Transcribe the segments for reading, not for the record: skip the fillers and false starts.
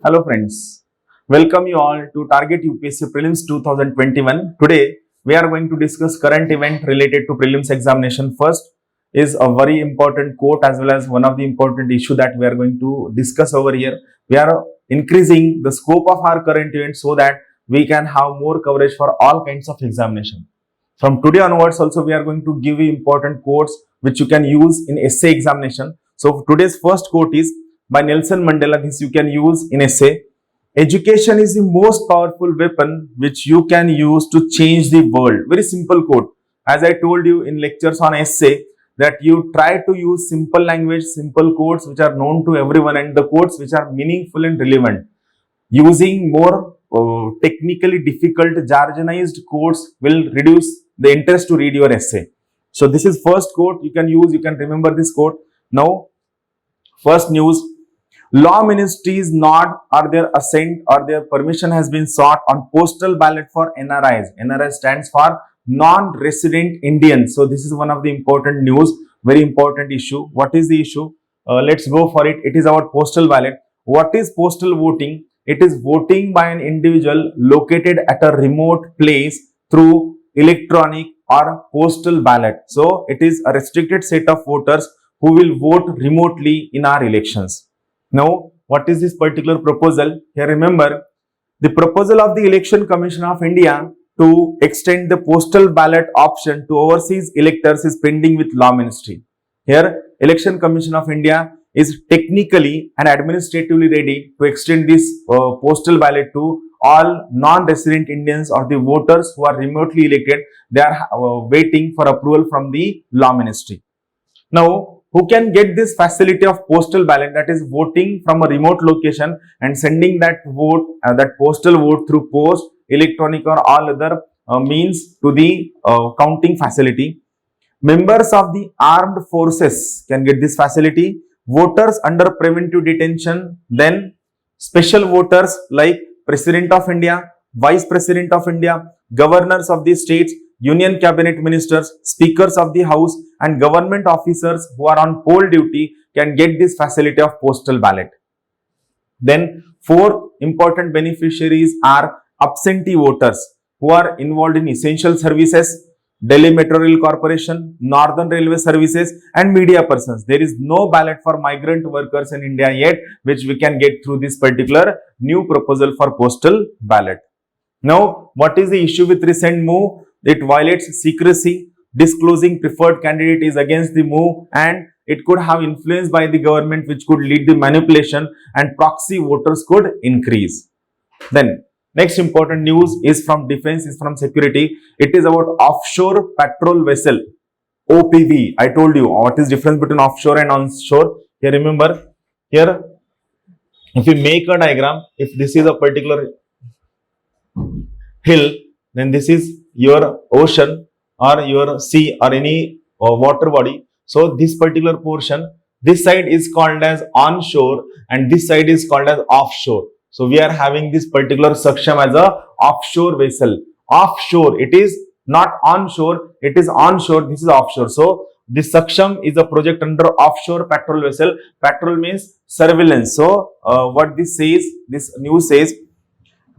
Hello friends, welcome you all to Target UPSC Prelims 2021. Today we are going to discuss current event related to prelims examination. First is a very important quote as well as one of the important issue that we are going to discuss over here. We are increasing the scope of our current events so that we can have more coverage for all kinds of examination. From today onwards also we are going to give you important quotes which you can use in essay examination. So today's first quote is by Nelson Mandela. This you can use in essay. Education is the most powerful weapon which you can use to change the world. Very simple quote. As I told you in lectures on essay that you try to use simple language, simple quotes which are known to everyone and the quotes which are meaningful and relevant. Using more technically difficult jargonized quotes will reduce the interest to read your essay. So this is first quote you can use, you can remember this quote. Now, first news, law ministries nod or their assent or their permission has been sought on postal ballot for NRIs. NRI stands for non-resident Indians. So this is one of the important news, very important issue. What is the issue? Let's go for it. It is about postal ballot. What is postal voting? It is voting by an individual located at a remote place through electronic or postal ballot. So it is a restricted set of voters who will vote remotely in our elections. Now, what is this particular proposal? Here remember, the proposal of the Election Commission of India to extend the postal ballot option to overseas electors is pending with Law Ministry. Here, Election Commission of India is technically and administratively ready to extend this postal ballot to all non-resident Indians or the voters who are remotely elected. They are waiting for approval from the Law Ministry. Now, who can get this facility of postal ballot, that is voting from a remote location and sending that vote, that postal vote through post, electronic or all other means to the counting facility? Members of the armed forces can get this facility. Voters under preventive detention, then special voters like President of India, Vice President of India, governors of the states, Union Cabinet Ministers, Speakers of the House and government officers who are on poll duty can get this facility of postal ballot. Then four important beneficiaries are absentee voters who are involved in essential services, Delhi Metro Rail Corporation, Northern Railway Services and media persons. There is no ballot for migrant workers in India yet, which we can get through this particular new proposal for postal ballot. Now, what is the issue with recent move? It violates secrecy. Disclosing preferred candidate is against the move and it could have influence by the government which could lead the manipulation and proxy voters could increase. Then, next important news is from defense, is from security. It is about offshore patrol vessel, OPV. I told you what is difference between offshore and onshore. Here remember, here if you make a diagram, if this is a particular hill, then this is your ocean or your sea or any water body. So this particular portion, this side is called as onshore and this side is called as offshore. So we are having this particular Saksham as a offshore vessel. Offshore, it is not onshore, it is onshore, this is offshore. So this Saksham is a project under offshore patrol vessel. Patrol means surveillance. So what this says, this news says,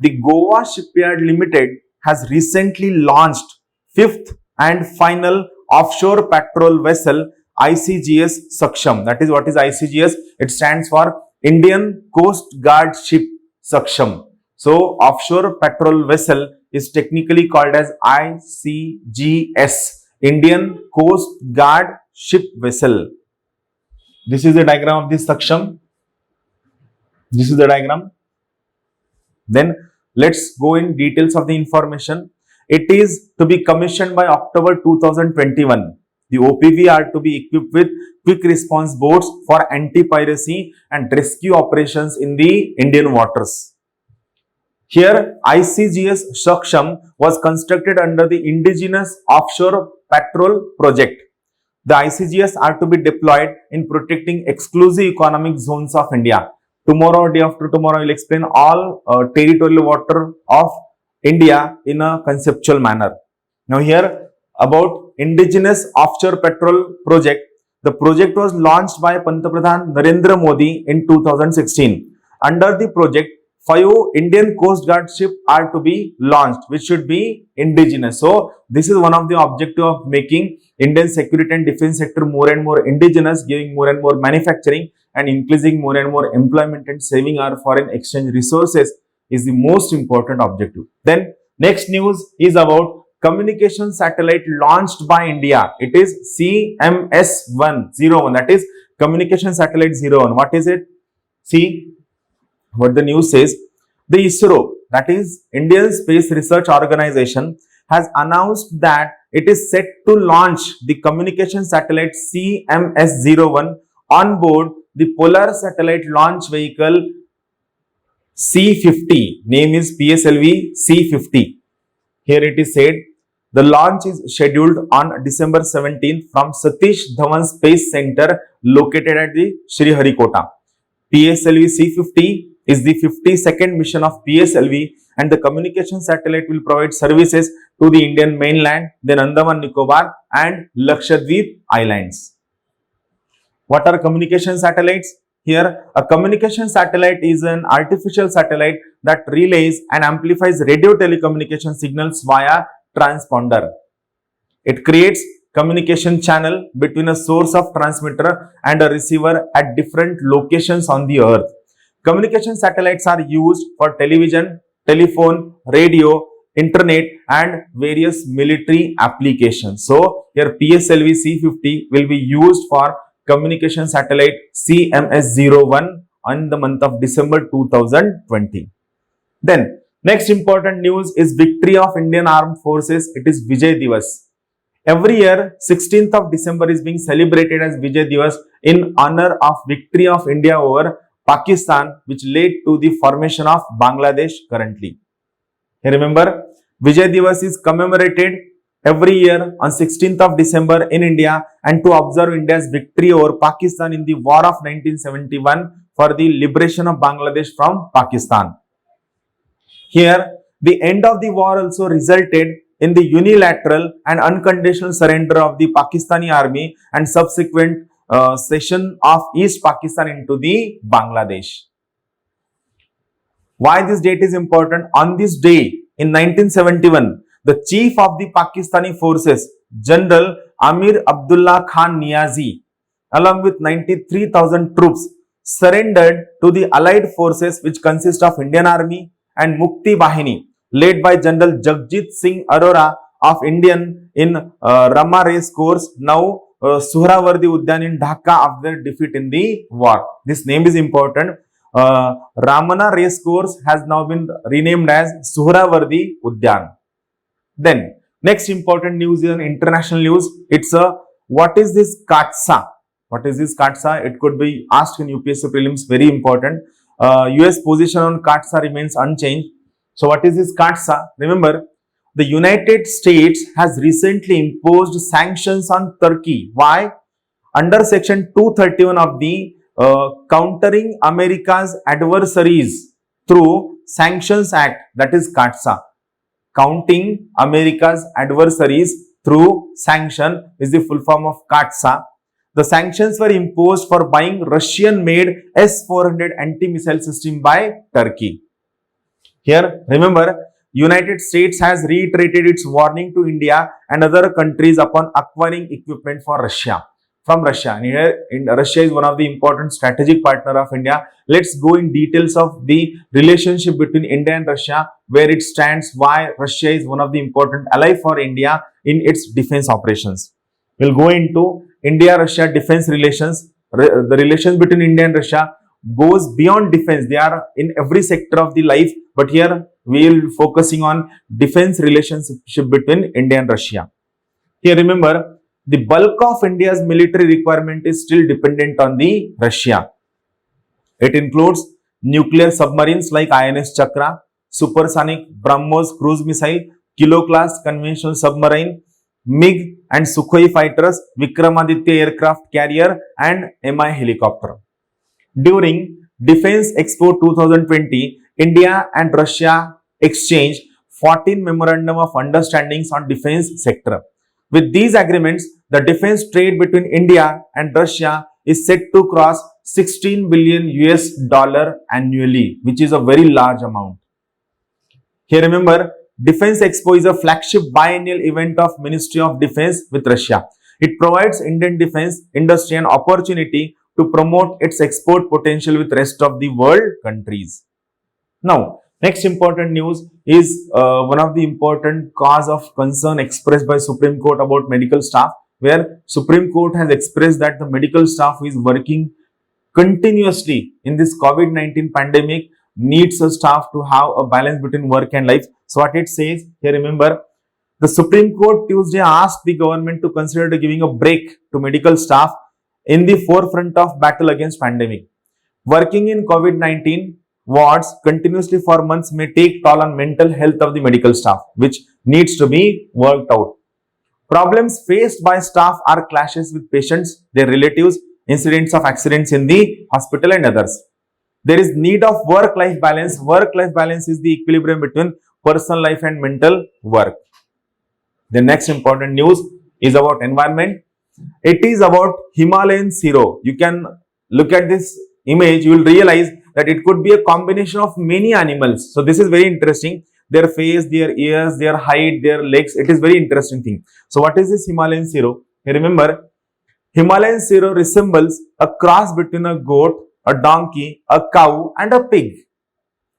the Goa Shipyard Limited has recently launched fifth and final offshore patrol vessel ICGS Saksham. That is what is ICGS? It stands for Indian Coast Guard Ship Saksham. So offshore patrol vessel is technically called as ICGS, Indian Coast Guard Ship Vessel. This is the diagram of this Saksham. This is the diagram. Then let's go in details of the information. It is to be commissioned by October 2021. The OPV are to be equipped with quick response boats for anti-piracy and rescue operations in the Indian waters. Here, ICGS Saksham was constructed under the Indigenous Offshore Patrol Project. The ICGS are to be deployed in protecting exclusive economic zones of India. Tomorrow, day after tomorrow, I will explain all territorial water of India in a conceptual manner. Now here about Indigenous Offshore Patrol Project. The project was launched by Pantabradhan Narendra Modi in 2016. under the project, 5 Indian Coast Guard ships are to be launched, which should be indigenous. So this is one of the objective of making Indian security and defense sector more and more indigenous, giving more and more manufacturing and increasing more and more employment and saving our foreign exchange resources is the most important objective. Then next news is about communication satellite launched by India. It is CMS-101, that is communication satellite 01. What is it? See what the news says. The ISRO, that is Indian Space Research Organization, has announced that it is set to launch the communication satellite CMS-01 on board the Polar Satellite Launch Vehicle C-50. Name is PSLV C-50. Here it is said, the launch is scheduled on December 17th from Satish Dhawan Space Center located at the Sriharikota. PSLV C-50 is the 52nd mission of PSLV, and the communication satellite will provide services to the Indian mainland, then Andaman Nicobar and Lakshadweep Islands. What are communication satellites? Here, a communication satellite is an artificial satellite that relays and amplifies radio telecommunication signals via transponder. It creates communication channel between a source of transmitter and a receiver at different locations on the earth. Communication satellites are used for television, telephone, radio, internet and various military applications. So here PSLV C-50 will be used for communication satellite CMS-01 in the month of December 2020. Then next important news is victory of Indian Armed Forces. It is Vijay Divas. Every year 16th of December is being celebrated as Vijay Divas in honor of victory of India over Pakistan, which led to the formation of Bangladesh currently. Here remember, Vijay Divas is commemorated every year on 16th of December in India and to observe India's victory over Pakistan in the War of 1971 for the liberation of Bangladesh from Pakistan. Here, the end of the war also resulted in the unilateral and unconditional surrender of the Pakistani army and subsequent cession of East Pakistan into the Bangladesh. Why this date is important? On this day in 1971, the chief of the Pakistani forces, General Amir Abdullah Khan Niazi, along with 93,000 troops, surrendered to the allied forces which consist of Indian Army and Mukti Bahini, led by General Jagjit Singh Arora of Indian in Rama Race Course, now Suhrawardi Udyan in Dhaka after defeat in the war. This name is important. Ramana Race Course has now been renamed as Suhrawardi Udyan. Then next important news is an international news. It's a what is this CATSA? What is this CATSA? It could be asked in UPSC prelims. Very important. US position on CATSA remains unchanged. So what is this CATSA? Remember, the United States has recently imposed sanctions on Turkey. Why? Under section 231 of the Countering America's Adversaries Through Sanctions Act, that is CATSA. Counting America's Adversaries Through Sanction is the full form of CATSA. The sanctions were imposed for buying Russian-made S-400 anti-missile system by Turkey. Here, remember, United States has reiterated its warning to India and other countries upon acquiring equipment for Russia. From Russia. And here, Russia is one of the important strategic partner of India. Let's go in details of the relationship between India and Russia, where it stands, why Russia is one of the important ally for India in its defense operations. We'll go into India-Russia defense relations. The relations between India and Russia goes beyond defense. They are in every sector of the life, but here we will be focusing on defense relationship between India and Russia. Here remember, the bulk of India's military requirement is still dependent on the Russia. It includes nuclear submarines like INS Chakra, supersonic BrahMos cruise missile, Kilo class conventional submarine, MiG and Sukhoi fighters, Vikramaditya aircraft carrier and Mi helicopter. During Defense Expo 2020, India and Russia exchanged 14 memorandum of understandings on defense sector. With these agreements, the defense trade between India and Russia is set to cross $16 billion annually, which is a very large amount. Here remember, Defense Expo is a flagship biennial event of Ministry of Defense with Russia. It provides Indian defense industry an opportunity to promote its export potential with rest of the world countries. Now, next important news is one of the important cause of concern expressed by Supreme Court about medical staff, where Supreme Court has expressed that the medical staff is working continuously in this COVID-19 pandemic needs a staff to have a balance between work and life. So what it says here, remember, the Supreme Court Tuesday asked the government to consider giving a break to medical staff in the forefront of battle against pandemic. Working in COVID-19 wards continuously for months may take toll on mental health of the medical staff, which needs to be worked out. Problems faced by staff are clashes with patients, their relatives, incidents of accidents in the hospital and others. There is need of work-life balance. Work-life balance is the equilibrium between personal life and mental work. The next important news is about environment. It is about Himalayan Siro. You can look at this image, you will realize that it could be a combination of many animals. So this is very interesting. Their face, their ears, their height, their legs. It is very interesting thing. So what is this Himalayan Siro? Remember, Himalayan Siro resembles a cross between a goat, a donkey, a cow and a pig.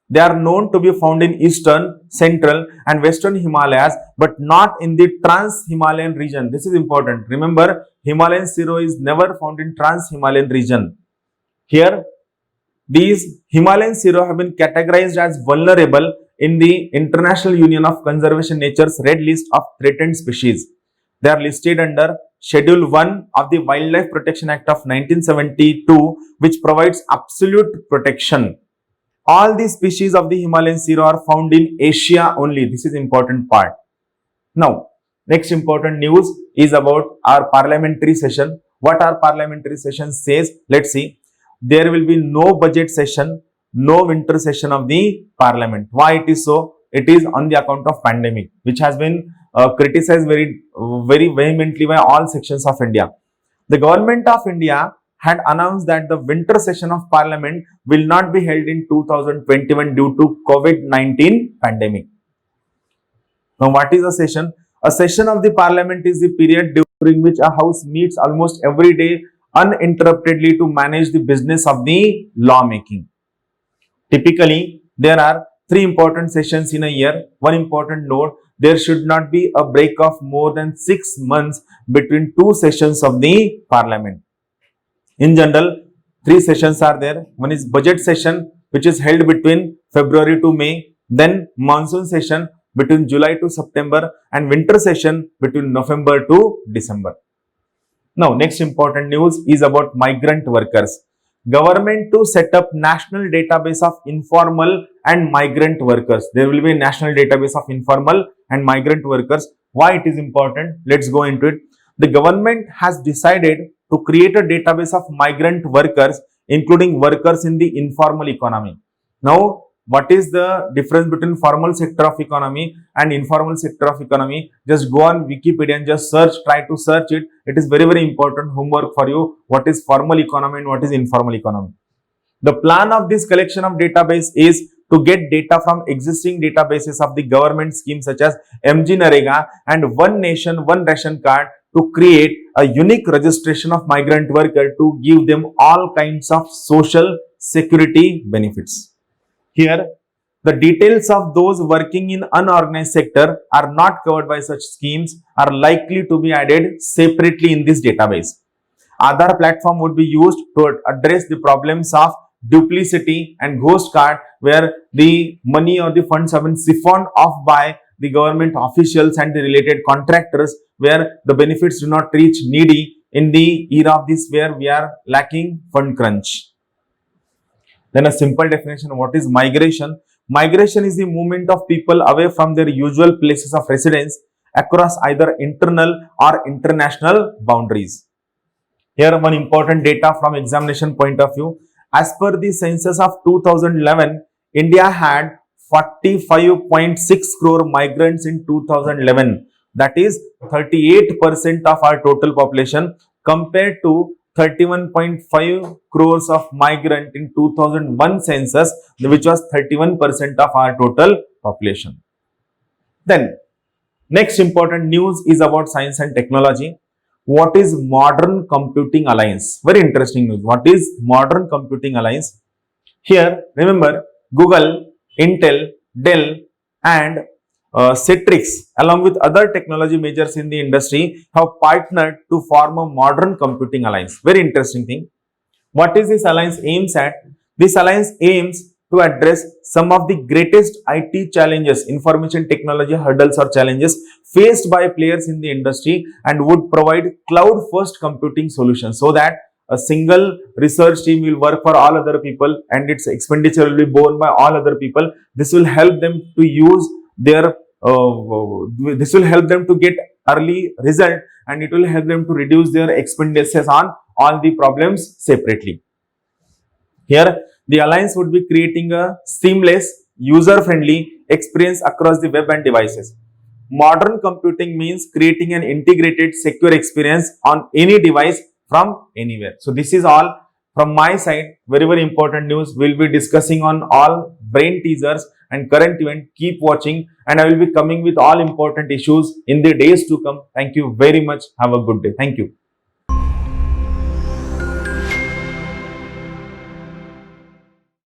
They are known to be found in eastern, central and western Himalayas, but not in the Trans-Himalayan region. This is important. Remember, Himalayan Siro is never found in Trans-Himalayan region. Here, these Himalayan Siro have been categorized as vulnerable in the International Union of Conservation Nature's Red List of Threatened Species. They are listed under Schedule 1 of the Wildlife Protection Act of 1972, which provides absolute protection. All the species of the Himalayan Siro are found in Asia only. This is important part. Now, next important news is about our parliamentary session. What our parliamentary session says, let's see. There will be no budget session, no winter session of the parliament. Why it is so? It is on the account of pandemic, which has been criticized very vehemently by all sections of India. The government of India had announced that the winter session of parliament will not be held in 2021 due to COVID-19 pandemic. Now, what is a session? A session of the parliament is the period during which a house meets almost every day uninterruptedly to manage the business of the lawmaking. Typically, there are 3 important sessions in a year. One important note, there should not be a break of more than 6 months between 2 sessions of the parliament. In general, 3 sessions are there. One is budget session, which is held between February to May, then monsoon session between July to September, and winter session between November to December. Now, next important news is about migrant workers. Government to set up national database of informal and migrant workers. There will be a national database of informal and migrant workers. Why it is important? Let's go into it. The government has decided to create a database of migrant workers, including workers in the informal economy. Now, what is the difference between formal sector of economy and informal sector of economy? Just go on Wikipedia and just search, try to search it. It is very important homework for you. What is formal economy and what is informal economy? The plan of this collection of database is to get data from existing databases of the government schemes such as MG Narega and One Nation, One Ration Card to create a unique registration of migrant workers to give them all kinds of social security benefits. Here, the details of those working in unorganized sector are not covered by such schemes are likely to be added separately in this database. Aadhaar platform would be used to address the problems of duplicity and ghost card where the money or the funds have been siphoned off by the government officials and the related contractors where the benefits do not reach needy in the era of this where we are lacking fund crunch. Then a simple definition, what is migration? Migration is the movement of people away from their usual places of residence across either internal or international boundaries. Here one important data from examination point of view. As per the census of 2011, India had 45.6 crore migrants in 2011. That is 38% of our total population compared to 31.5 crores of migrant in 2001 census, which was 31% of our total population. Then next important news is about science and technology. What is Modern Computing Alliance? Very interesting news. What is Modern Computing Alliance? Here, remember, Google, Intel, Dell, and Citrix, along with other technology majors in the industry, have partnered to form a Modern Computing Alliance. Very interesting thing. What is this alliance aims at? This alliance aims to address some of the greatest IT challenges, information technology hurdles or challenges faced by players in the industry, and would provide cloud-first computing solutions so that a single research team will work for all other people and its expenditure will be borne by all other people. This will help them to use their this will help them to get early result, and it will help them to reduce their expenditures on all the problems separately. Here, the alliance would be creating a seamless, user-friendly experience across the web and devices. Modern computing means creating an integrated, secure experience on any device from anywhere. So this is all from my side. Very, very important news. We'll be discussing on all brain teasers and current event. Keep watching, and I will be coming with all important issues in the days to come. Thank you very much. Have a good day. Thank you.